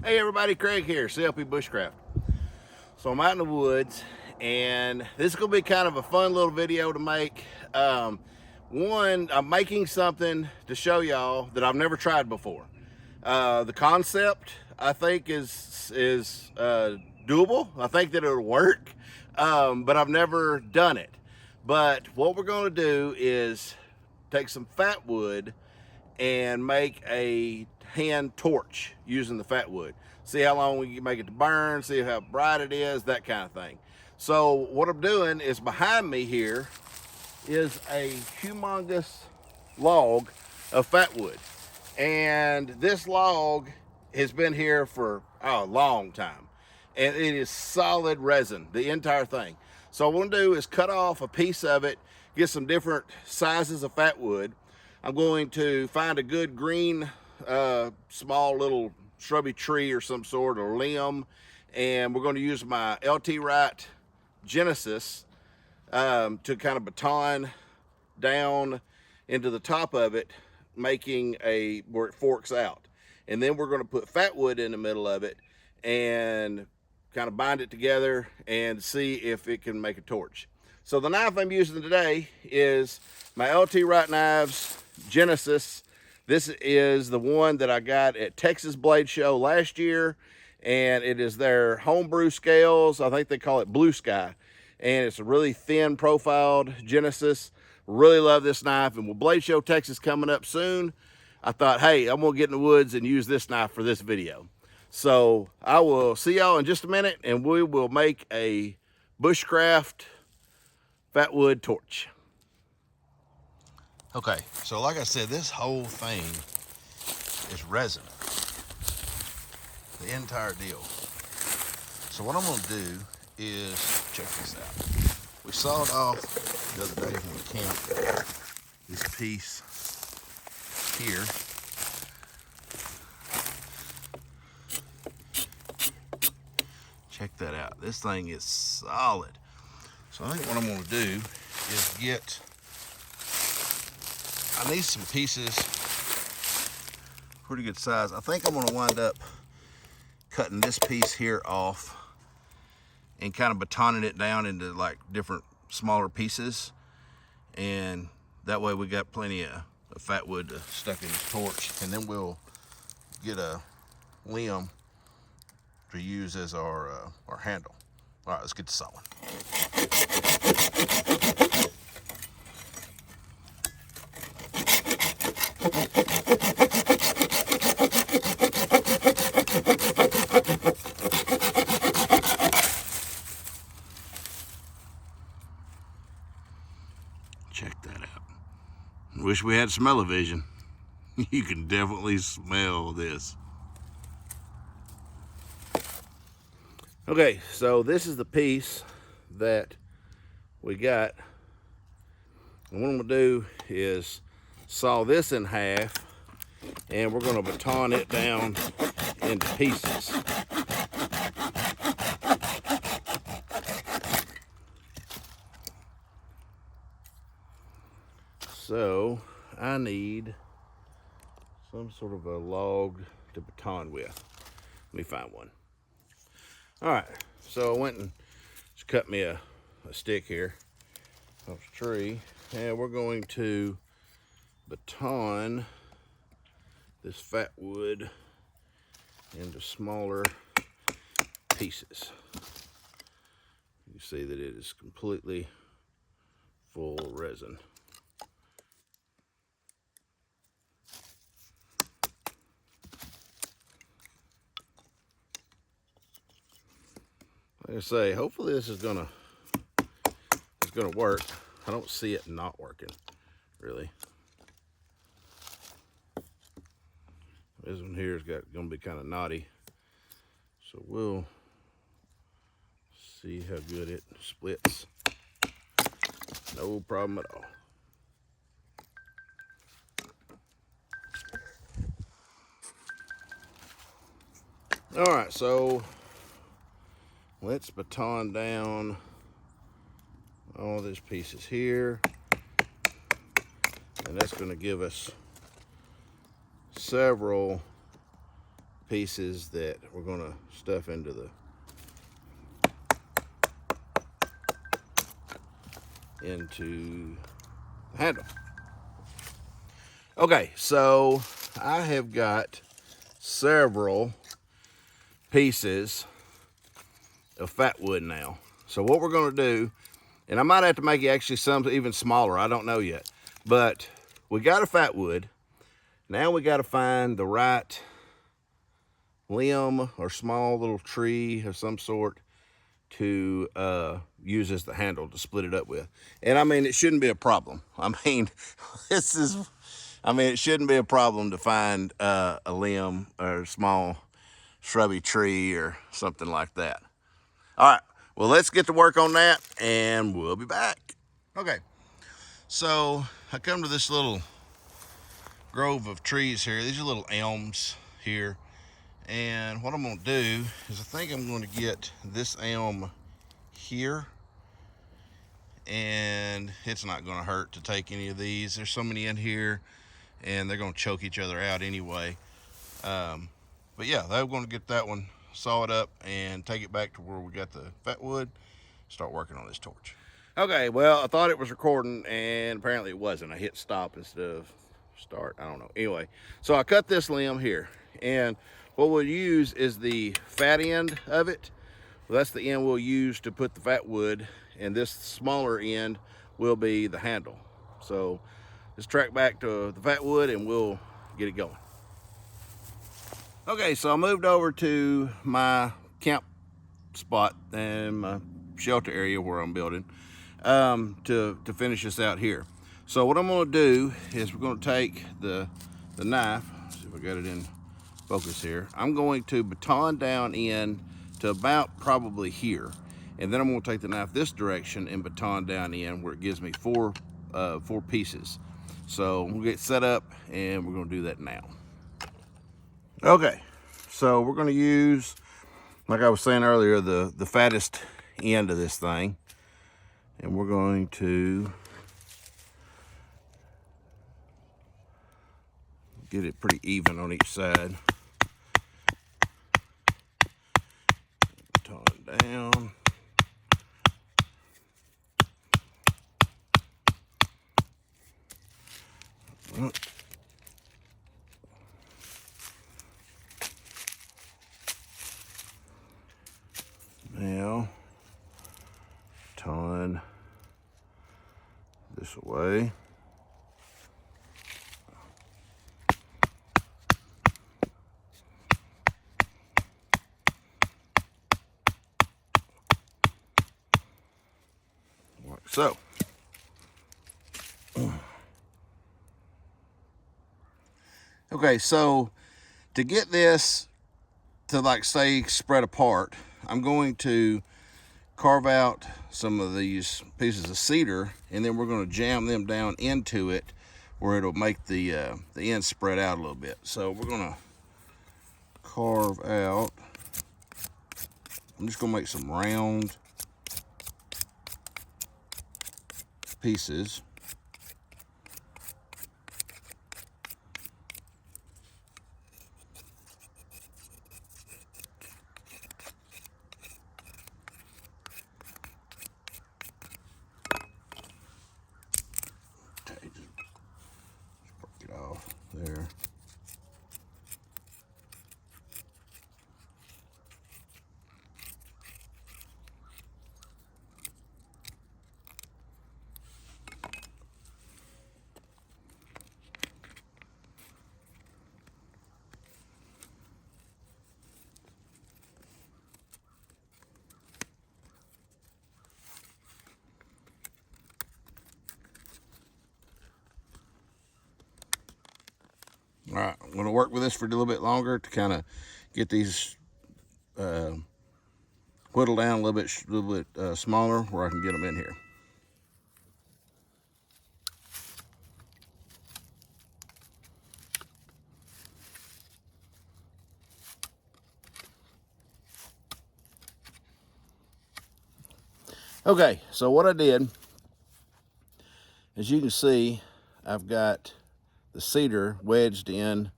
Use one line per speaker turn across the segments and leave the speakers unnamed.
Hey everybody, Craig here, CLP Bushcraft. So I'm out in the woods, and this is gonna be kind of a fun little video to make. One, I'm making something to show y'all that I've never tried before. The concept, I think, is doable. I think that it'll work, but I've never done it. But what we're gonna do is take some fat wood and make a hand torch using the fat wood. See how long we can make it to burn, see how bright it is, that kind of thing. So what I'm doing is, behind me here is a humongous log of fat wood. And this log has been here for a long time. And it is solid resin, the entire thing. So what I'm gonna do is cut off a piece of it, get some different sizes of fat wood. I'm going to find a good green, small little shrubby tree or some sort, or limb, and we're going to use my LT Wright Genesis to kind of baton down into the top of it, making where it forks out. And then we're going to put fat wood in the middle of it and kind of bind it together and see if it can make a torch. So the knife I'm using today is my LT Wright Knives Genesis. This is the one that I got at Texas Blade Show last year, and it is their homebrew scales. I think they call it Blue Sky, and it's a really thin profiled Genesis. Really love this knife, and with Blade Show Texas coming up soon, I thought, hey, I'm gonna get in the woods and use this knife for this video. So I will see y'all in just a minute, and we will make a Bushcraft fat wood torch. Okay, so like I said, this whole thing is resin, the entire deal. So what I'm gonna do is, check this out. We sawed off the other day when we camped this piece here. Check that out. This thing is solid. So I think what I'm gonna do is I need some pieces, pretty good size. I think I'm gonna wind up cutting this piece here off and kind of batoning it down into like different smaller pieces. And that way we got plenty of fat wood stuck in this torch. And then we'll get a limb to use as our handle. All right, let's get to sawing. Check that out. Wish we had smell-o-vision. You can definitely smell this. Okay, so this is the piece that we got. And what I'm gonna do is saw this in half, and we're gonna baton it down into pieces. So I need some sort of a log to baton with. Let me find one. All right, so I went and just cut me a stick here off the tree, and we're going to baton this fat wood into smaller pieces. You see that it is completely full of resin. Like I say, hopefully this is gonna work. I don't see it not working, really. This one here is gonna be kind of knotty, so we'll see how good it splits. No problem at all. All right, so let's baton down all these pieces here, and that's going to give us several pieces that we're gonna stuff into the handle. Okay, so I have got several pieces of Fatwood now. So what we're gonna do, and I might have to make it actually some even smaller, I don't know yet, but we got a Fatwood. Now we got to find the right limb or small little tree of some sort to use as the handle to split it up with. And I mean, it shouldn't be a problem. I mean, it shouldn't be a problem to find a limb or a small shrubby tree or something like that. All right, well, let's get to work on that and we'll be back. Okay, so I come to this little grove of trees here. These are little elms here. And what I'm gonna do is I think I'm gonna get this elm here, and it's not gonna hurt to take any of these. There's so many in here and they're gonna choke each other out anyway. But yeah, they're gonna get that one, saw it up and take it back to where we got the Fatwood, start working on this torch. Okay, well, I thought it was recording and apparently it wasn't. I hit stop instead of start, I don't know. Anyway, so I cut this limb here, and what we'll use is the fat end of it. Well, that's the end we'll use to put the Fatwood, and this smaller end will be the handle. So let's track back to the Fatwood and we'll get it going. Okay, so I moved over to my camp spot and my shelter area where I'm building to finish this out here. So what I'm gonna do is we're gonna take the knife, see if I got it in focus here. I'm going to baton down in to about probably here. And then I'm gonna take the knife this direction and baton down in where it gives me four pieces. So we'll get set up and we're gonna do that now. Okay, so we're gonna use, like I was saying earlier, the fattest end of this thing. And we're going to get it pretty even on each side. Tone it down. Now, ton this away. Like so. Okay, so to get this to, like, say, spread apart, I'm going to carve out some of these pieces of cedar, and then we're going to jam them down into it where it'll make the ends spread out a little bit. So we're going to carve out, I'm just going to make some round pieces. Okay, just break it off there. All right, I'm going to work with this for a little bit longer to kind of get these whittled down a little bit smaller where I can get them in here. Okay, so what I did, as you can see, I've got the cedar wedged in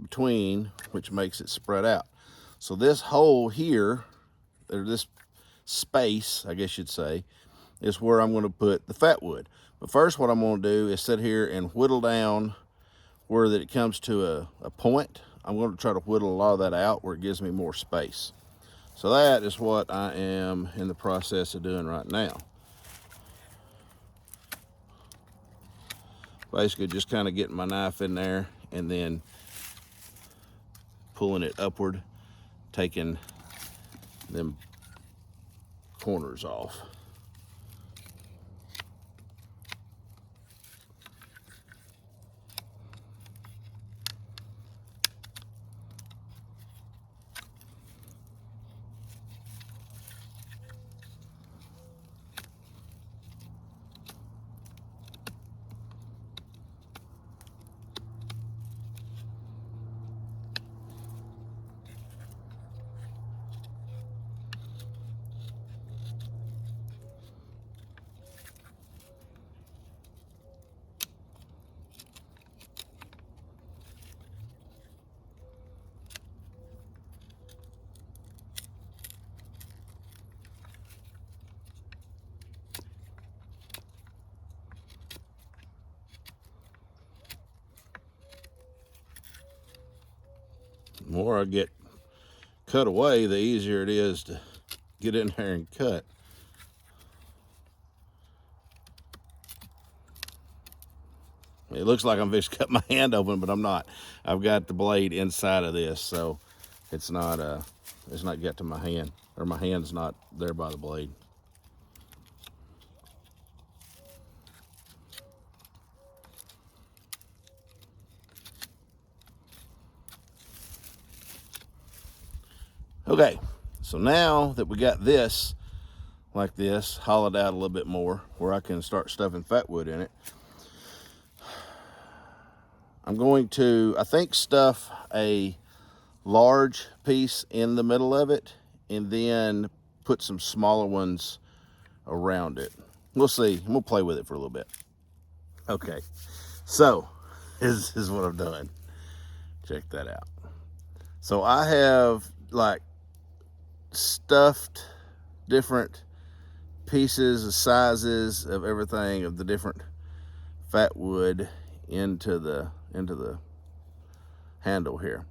between, which makes it spread out. So this hole here, or this space, I guess you'd say, is where I'm going to put the Fatwood. But first what I'm going to do is sit here and whittle down where that it comes to a point. I'm going to try to whittle a lot of that out where it gives me more space. So that is what I am in the process of doing right now. Basically just kind of getting my knife in there and then pulling it upward, taking them corners off. The more I get cut away, the easier it is to get in there and cut. It looks like I'm just cutting my hand open, but I'm not. I've got the blade inside of this, so it's not get to my hand, or my hand's not there by the blade. Okay, so now that we got this like this, hollowed out a little bit more where I can start stuffing Fatwood in it, I'm going to, I think, stuff a large piece in the middle of it and then put some smaller ones around it. We'll see. We'll play with it for a little bit. Okay, so this is what I'm doing. Check that out. So I have like stuffed different pieces, sizes of everything of the different Fatwood into the handle here.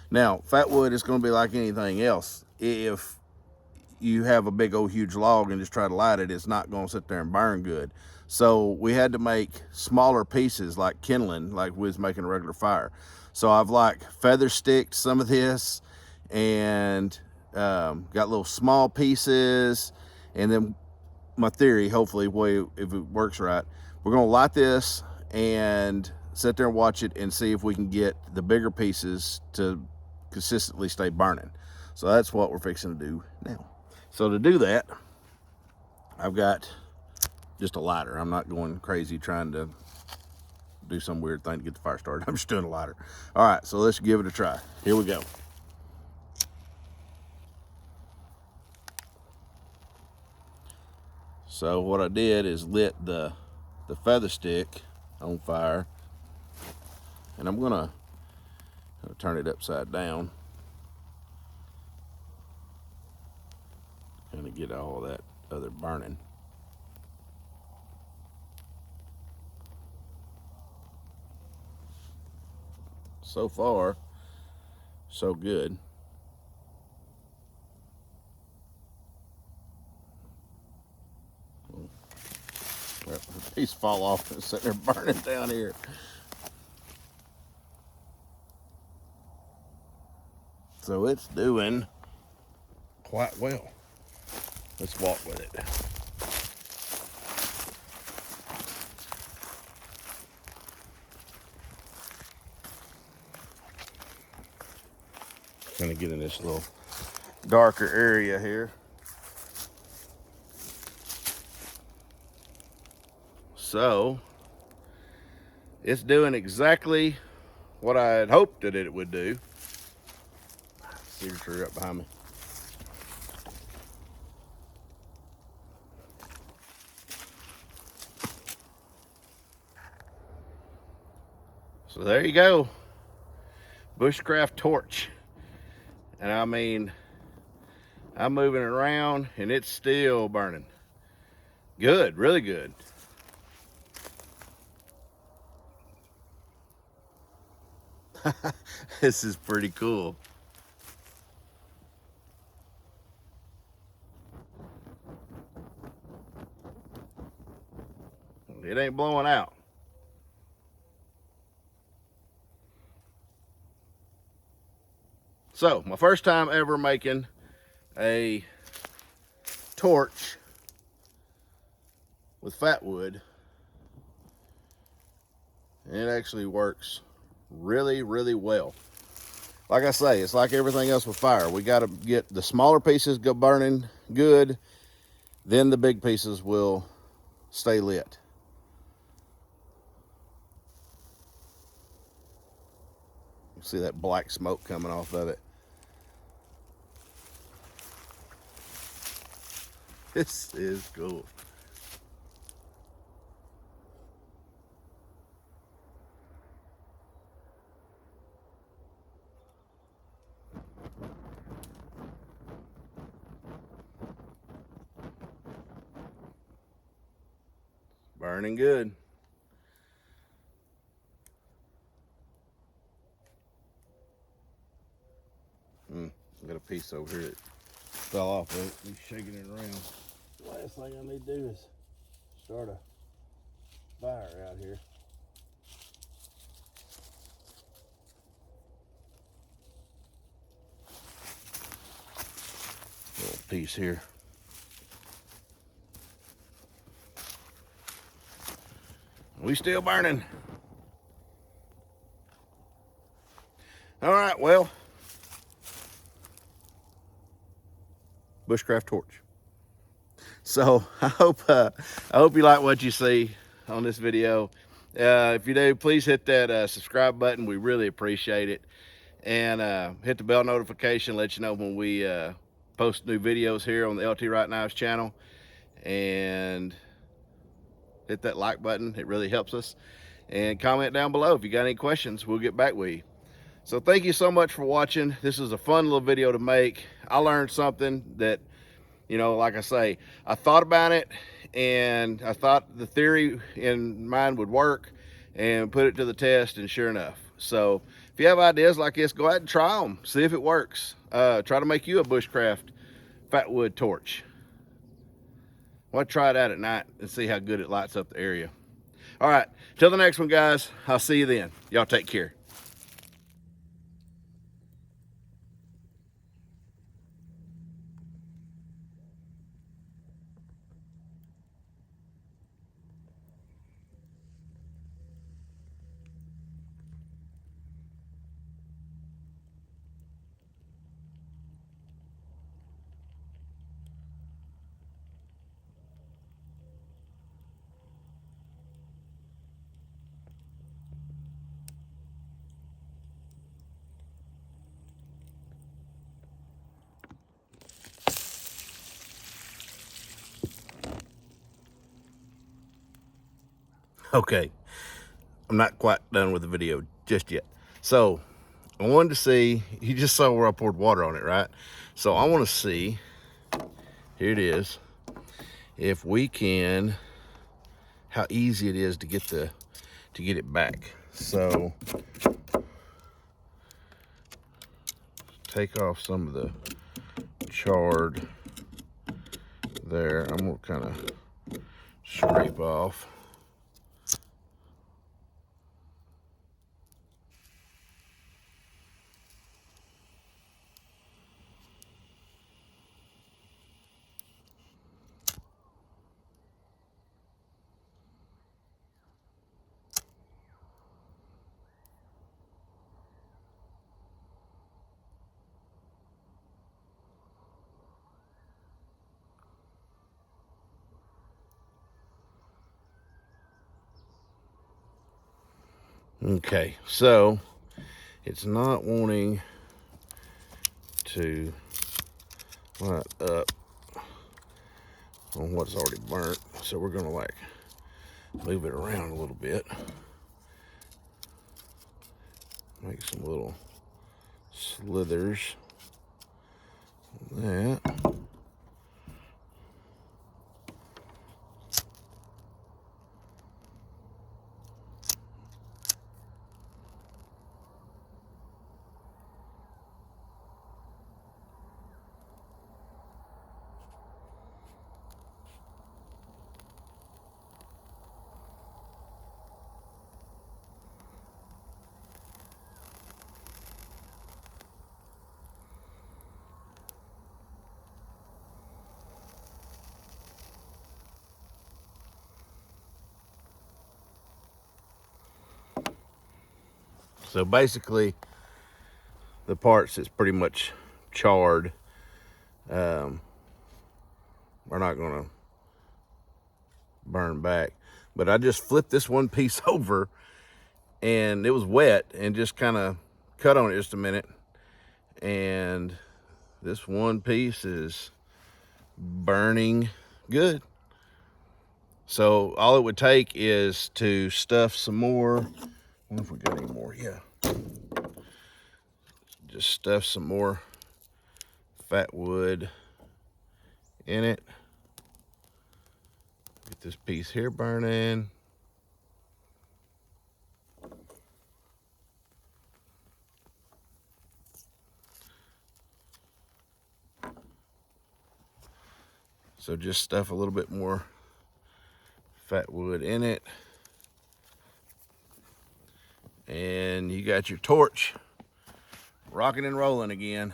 Now, Fatwood is going to be like anything else. If you have a big old huge log and just try to light it, it's not going to sit there and burn good. So we had to make smaller pieces like kindling, like we was making a regular fire. So I've like feather sticked some of this and got little small pieces. And then my theory, hopefully, if it works right, we're going to light this and sit there and watch it and see if we can get the bigger pieces to consistently stay burning. So that's what we're fixing to do now. So to do that, I've got just a lighter. I'm not going crazy trying to do some weird thing to get the fire started. I'm just doing a lighter. All right, so let's give it a try. Here we go. So what I did is lit the feather stick on fire, and I'm gonna turn it upside down, kind of get all that other burning. So far, so good. Well, the piece fall off and sit there burning down here. So it's doing quite well. Let's walk with it. Kind of get in this little darker area here. So it's doing exactly what I had hoped that it would do. Cedar tree right behind me. So there you go. Bushcraft torch. And I mean, I'm moving it around and it's still burning. Good, really good. This is pretty cool. It ain't blowing out. So, my first time ever making a torch with Fatwood. And it actually works really, really well. Like I say, it's like everything else with fire. We got to get the smaller pieces go burning good, then the big pieces will stay lit. You see that black smoke coming off of it. This is cool. Burning good. I got a piece over here that fell off. He's shaking it around. Last thing I need to do is start a fire out here. Little piece here. We still burning. All right, well, Bushcraft torch. So I hope you like what you see on this video. If you do, please hit that subscribe button. We really appreciate it. And hit the bell notification, let you know when we post new videos here on the LT Right Now's channel. And hit that like button. It really helps us. And comment down below if you got any questions. We'll get back with you. So thank you so much for watching. This is a fun little video to make. I learned something that, you know, like I say, I thought about it and I thought the theory in mind would work and put it to the test, and sure enough. So if you have ideas like this, go ahead and try them. See if it works. Try to make you a Bushcraft Fatwood torch. I'll try it out at night and see how good it lights up the area. All right, till the next one, guys. I'll see you then. Y'all take care. Okay, I'm not quite done with the video just yet. So I wanted to see, you just saw where I poured water on it, right? So I want to see, here it is, if we can, how easy it is to get it back. So take off some of the chard there. I'm gonna kind of scrape off. Okay, so it's not wanting to light up on what's already burnt, so we're gonna like move it around a little bit, make some little slithers. That. So basically, the parts that's pretty much charred are not gonna burn back. But I just flipped this one piece over and it was wet and just kind of cut on it just a minute. And this one piece is burning good. So all it would take is to stuff some more. I wonder if we got any more. Yeah. Just stuff some more Fatwood in it. Get this piece here burning. So just stuff a little bit more Fatwood in it. And you got your torch rocking and rolling again.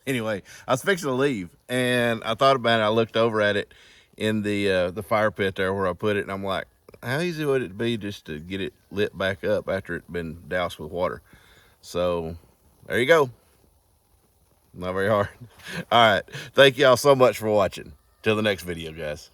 Anyway, I was fixing to leave and I thought about it. I looked over at it in the fire pit there where I put it, and I'm like, how easy would it be just to get it lit back up after it's been doused with water? So there you go. Not very hard. All right. Thank y'all so much for watching. Till the next video, guys.